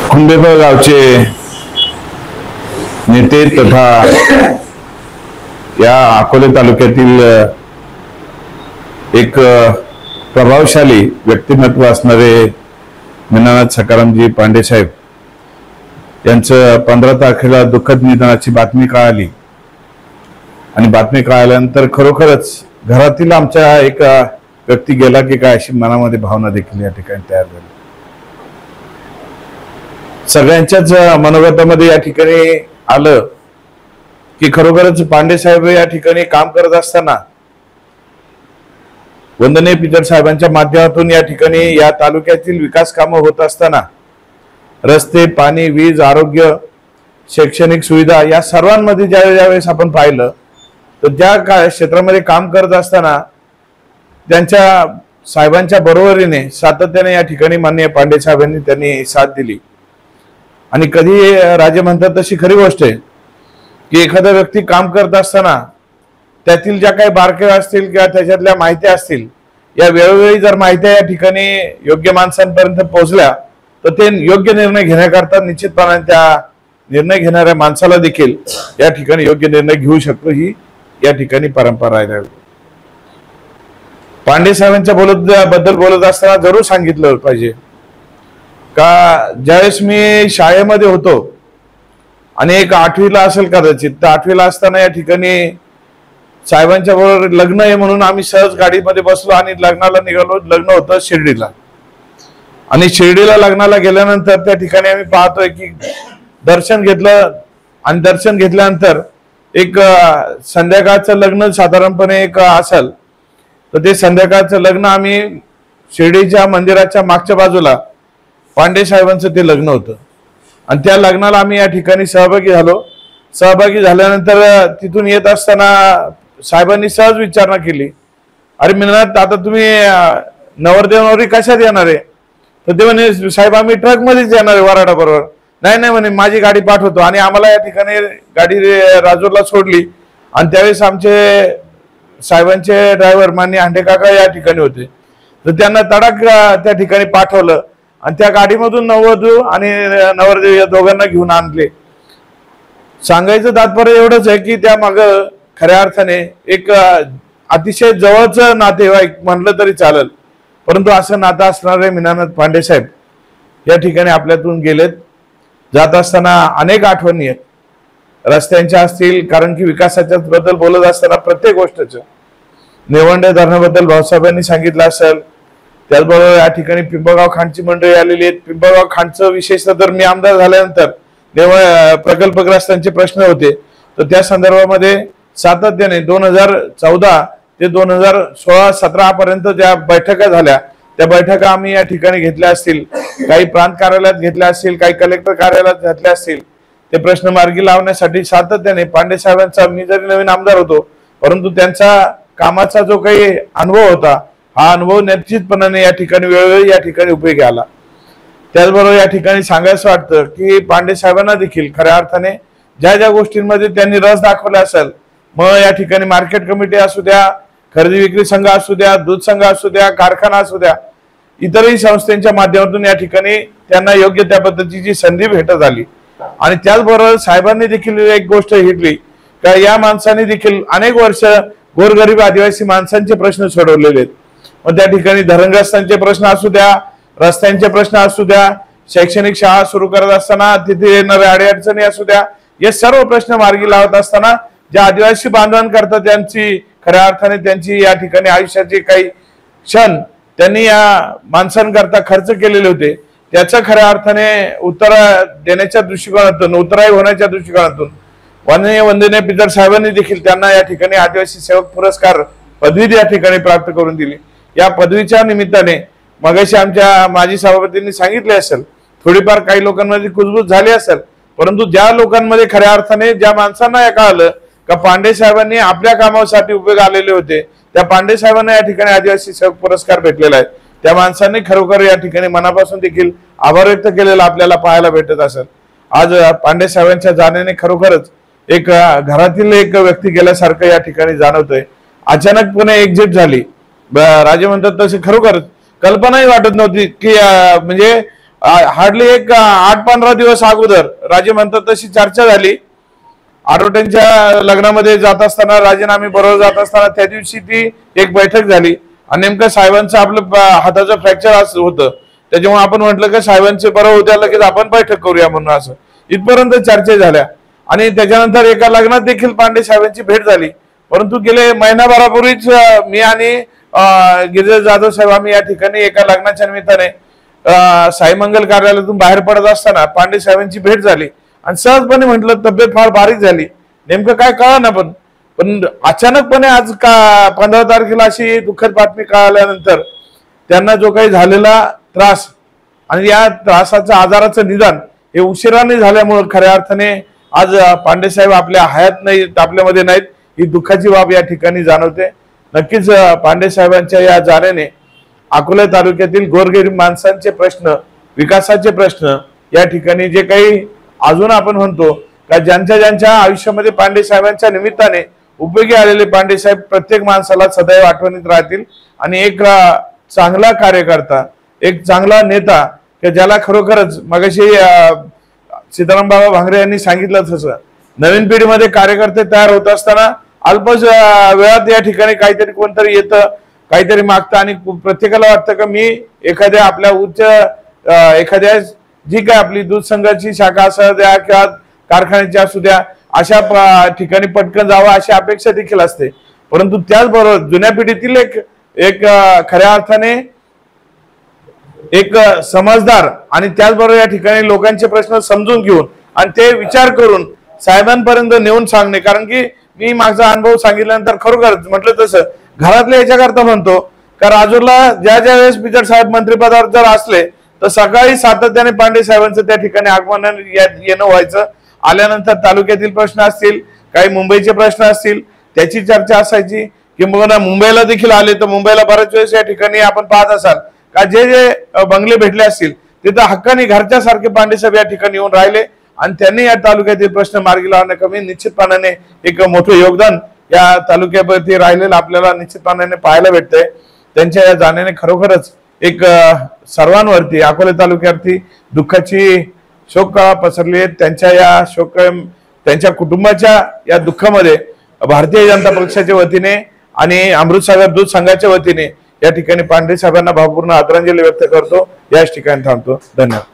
खुंबेफळ गावचे नेते तथा या अकोले तालुक्यातील एक प्रभावशाली व्यक्तिमत्व असणारे मीनानाथ सखारामजी पांडे साहेब यांचं 15 तारखेला दुःखद निधनाची बातमी कळाली आणि बातमी कळाल्यानंतर खरोखरच घरातील आमच्या एक व्यक्ती गेला की काय अशी मनामध्ये भावना देखील या ठिकाणी तयार झाली। सगळ्यांच्याच मनोगतामध्ये या ठिकाणी आलं की खरोखरच पांडे साहेब या ठिकाणी काम करत असताना वंदनीय पिचड साहेबांच्या माध्यमातून या ठिकाणी या तालुक्यातील विकास कामं होत असताना रस्ते, पाणी, वीज, आरोग्य, शैक्षणिक सुविधा या सर्वांमध्ये ज्यावेळेस आपण पाहिलं तर ज्या क्षेत्रामध्ये काम करत असताना त्यांच्या साहेबांच्या बरोबरीने सातत्याने या ठिकाणी माननीय पांडे साहेबांनी त्यांनी साथ दिली। आणि कधी राजे म्हणतात तशी खरी गोष्ट आहे की एखादा व्यक्ती काम करत असताना त्यातील ज्या काही बारकावे असतील किंवा त्याच्यातल्या माहिती असतील या वेळोवेळी जर माहिती या ठिकाणी योग्य माणसांपर्यंत पोहोचल्या तर ते योग्य निर्णय घेण्याकरता निश्चितपणे त्या निर्णय घेणाऱ्या माणसाला देखील या ठिकाणी योग्य निर्णय घेऊ शकतो ही या ठिकाणी परंपरा आहे। पांडे साहेबांच्या बद्दल बोलत असताना जरूर सांगितलं पाहिजे का ज्यावेळेस मी शाळेमध्ये होतो आणि एक 8वीला असेल कदाचित, तर 8वीला असताना या ठिकाणी साहेबांच्या बरोबर लग्न आहे म्हणून आम्ही सहज गाडीमध्ये बसलो आणि लग्नाला निघालो। लग्न होतं शिर्डीला आणि शिर्डीला लग्नाला गेल्यानंतर त्या ठिकाणी आम्ही पाहतोय की दर्शन घेतलं आणि दर्शन घेतल्यानंतर एक संध्याकाळचं लग्न साधारणपणे एक असेल तर ते संध्याकाळचं लग्न आम्ही शिर्डीच्या मंदिराच्या मागच्या बाजूला पांडे साहेबांचं ते लग्न होतं आणि त्या लग्नाला आम्ही या ठिकाणी सहभागी झालो। सहभागी झाल्यानंतर तिथून येत असताना साहेबांनी सहज विचारणा केली, अरे मीनानाथ आता तुम्ही नवरदेव नवरी कशात येणार आहे? तर ते म्हणे साहेब आम्ही ट्रक मध्येच येणार आहे वराडा बरोबर। नाही म्हणे माझी गाडी पाठवतो आणि आम्हाला या ठिकाणी गाडी राजूरला सोडली आणि त्यावेळेस आमचे साहेबांचे ड्रायव्हर माननीय हांडे काका या ठिकाणी होते तर त्यांना तडाख त्या ठिकाणी पाठवलं आणि त्या गाडीमधून नववधू आणि नवरदेव या दोघांना घेऊन आणले। सांगायचं तात्पर्य एवढंच आहे की त्या माग खऱ्या अर्थाने एक अतिशय जवळचं नातेवाईक म्हणलं तरी चालेल, परंतु असं नातं असणारे मीनानाथ पांडे साहेब या ठिकाणी आपल्यातून गेलेत। जात असताना अनेक आठवणी आहेत, रस्त्यांच्या असतील, कारण की विकासाच्या बद्दल बोलत असताना प्रत्येक गोष्टीचं नेवंडे धरणाबद्दल भाऊसाहेबांनी सांगितलं असेल, त्याचबरोबर या ठिकाणी पिंपळगाव खांडची मंडळी आलेली आहेत। पिंपळगाव खांडचं विशेषतः तर मी आमदार झाल्यानंतर प्रकल्पग्रस्तांचे प्रश्न होते तर त्या संदर्भामध्ये सातत्याने 2014 ते 2016-17 पर्यंत ज्या बैठका झाल्या त्या बैठका आम्ही या ठिकाणी घेतल्या असतील, काही प्रांत कार्यालयात घेतल्या असतील, काही कलेक्टर कार्यालयात घेतल्या असतील। ते प्रश्न मार्गी लावण्यासाठी सातत्याने पांडे साहेबांचा, मी जरी नवीन आमदार होतो परंतु त्यांचा कामाचा जो काही अनुभव होता हा अनुभव निश्चितपणाने या ठिकाणी वेळोवेळी या ठिकाणी उपयोगी आला। त्याचबरोबर या ठिकाणी सांगायचं वाटतं की पांडे साहेबांना देखील खऱ्या अर्थाने ज्या ज्या गोष्टींमध्ये त्यांनी रस दाखवला असेल, मग या ठिकाणी मार्केट कमिटी असू द्या, खरेदी विक्री संघ असू द्या, दूध संघ असू द्या, कारखाना असू द्या, इतरही संस्थांच्या माध्यमातून या ठिकाणी त्यांना योग्य त्या पद्धतीची संधी भेटत आली। आणि त्याचबरोबर साहेबांनी देखील एक गोष्ट घेतली का या माणसांनी देखील अनेक वर्ष गोरगरीब आदिवासी माणसांचे प्रश्न सोडवलेले आहेत। मग त्या ठिकाणी धरणग्रस्तांचे प्रश्न असू द्या, रस्त्यांचे प्रश्न असू द्या, शैक्षणिक शाळा सुरू करत असताना तिथे येणाऱ्या अडीअडचणी असू द्या, हे सर्व प्रश्न मार्गी लावत असताना ज्या आदिवासी बांधवांकरता त्यांची खऱ्या अर्थाने त्यांची या ठिकाणी आयुष्याचे काही क्षण त्यांनी या माणसांकरता खर्च केलेले होते त्याचं खऱ्या अर्थाने उत्तर देण्याच्या दृष्टिकोनातून, उत्तराई होण्याच्या दृष्टिकोनातून वंदनीय पिचड साहेबांनी देखील त्यांना या ठिकाणी आदिवासी सेवक पुरस्कार पदवी या ठिकाणी प्राप्त करून दिली। या पदवीच्या निमित्ताने मगाशी आमच्या माजी सभापतींनी सांगितले असेल, थोडीफार काही लोकांमध्ये कुजबूज झाली असेल, परंतु ज्या लोकांमध्ये खऱ्या अर्थाने ज्या माणसांना या कळलं का पांडे साहेबांनी आपल्या कामासाठी उपयोग आलेले होते त्या पांडे साहेबांना या ठिकाणी आदिवासी सेवक पुरस्कार भेटलेला आहे। त्या माणसांनी खरोखर या ठिकाणी मनापासून देखील आभार व्यक्त केलेला आपल्याला पाहायला भेटत असेल। आज पांडे साहेबांच्या जाण्याने खरोखरच एक घरातील एक व्यक्ती गेल्यासारखं या ठिकाणी जाणवतंय। अचानकपणे एक्झिट झाली, राजे म्हणतात तसे खरोखर कल्पनाही वाटत नव्हती की म्हणजे हार्डली एक 8-15 दिवस अगोदर राजे म्हणतात तशी चर्चा झाली. आठवड्यांच्या लग्नामध्ये जात असताना, राजीनामे बरोबर जात असताना त्या दिवशी ती एक बैठक झाली आणि नेमकं साहेबांचं आपलं हाताचं फ्रॅक्चर होतं. त्याच्यामुळे आपण म्हटलं की साहेबांचे बरं होत्या लगेच आपण बैठक करूया म्हणून असं इथपर्यंत चर्चा झाल्या. आणि त्याच्यानंतर एका लग्नात देखील पांडे साहेबांची भेट झाली. परंतु गेले महिनाभरापूर्वीच मी आणि गिरिजा जाधव साहेब आम्ही या ठिकाणी एका लग्नाच्या निमित्ताने साई मंगल कार्यालयातून बाहेर पडत असताना पांडे साहेबांची भेट झाली आणि सहजपणे म्हटलं तब्येत फार बारीक झाली, नेमकं काय कळलं ना. पण अचानकपणे आज 15 तारखेला अशी दुःखद बातमी कळाल्यानंतर त्यांना जो काही झालेला त्रास आणि या त्रासाचं आजाराचं निदान हे उशिराने झाल्यामुळे खऱ्या अर्थाने आज पांडे साहेब आपल्या हयात नाहीत, आपल्यामध्ये नाहीत, ही दुःखाची बाब या ठिकाणी जाणवते. नक्कीच पांडे साहेबांच्या या जाण्याने अकोला तालुक्यातील गोरगरीब माणसांचे प्रश्न, विकासाचे प्रश्न या ठिकाणी जे काही अजून आपण म्हणतो का ज्यांच्या आयुष्यामध्ये पांडे साहेबांच्या निमित्ताने उपयोगी आलेले पांडे साहेब प्रत्येक माणसाला सदैव आठवणीत राहतील. आणि एक चांगला कार्यकर्ता, एक चांगला नेता की ज्याला खरोखरच मगाशी सीताराम बाबा भांगरे यांनी सांगितलं तसं नवीन पिढीमध्ये कार्यकर्ते तयार होत असताना अल्पच वेळात या ठिकाणी काहीतरी कोणतरी येतं, काहीतरी मागतं आणि प्रत्येकाला वाटतं का मी एखाद्या आपल्या उच्च एखाद्या जी काय आपली दूध संघाची शाखा असू द्या किंवा कारखान्याची असू द्या अशा ठिकाणी पटकन जावं अशी अपेक्षा देखील असते. परंतु त्याचबरोबर जुन्या पिढीतील एक खऱ्या अर्थाने एक समजदार आणि त्याचबरोबर या ठिकाणी लोकांचे प्रश्न समजून घेऊन आणि ते विचार करून साहेबांपर्यंत नेऊन सांगणे. कारण की मी माझा अनुभव सांगितल्यानंतर खरोखरच म्हटलं तसं घरातल्या याच्याकरता म्हणतो का राजूरला ज्या वेळेस बिजर साहेब मंत्रिपदावर जर असले तर सकाळी सातत्याने पांडे साहेबांचं त्या ठिकाणी आगमन येणं व्हायचं. आल्यानंतर तालुक्यातील प्रश्न असतील, काही मुंबईचे प्रश्न असतील त्याची चर्चा असायची. किंबहुना मुंबईला देखील आले तर मुंबईला बऱ्याच वेळेस या ठिकाणी आपण पाहत असाल का जे बंगले भेटले असतील तिथं हक्काने घरच्या सारखे पांडे साहेब या ठिकाणी येऊन राहिले आणि त्यांनी या तालुक्यातील प्रश्न मार्गी लावण्याकमी निश्चितपणाने एक मोठं योगदान या तालुक्यावरती राहिलेलं आपल्याला निश्चितपणाने पाहायला भेटतंय. त्यांच्या या जाण्याने खरोखरच एक सर्वांवरती अकोला तालुक्यावरती दुःखाची शोककळा पसरली आहे. त्यांच्या या त्यांच्या कुटुंबाच्या या दुःखामध्ये भारतीय जनता पक्षाच्या वतीने आणि अमृतसागर दूध संघाच्या वतीने या ठिकाणी पांडे साहेबांना भावपूर्ण आदरांजली व्यक्त करतो. याच ठिकाणी थांबतो. धन्यवाद.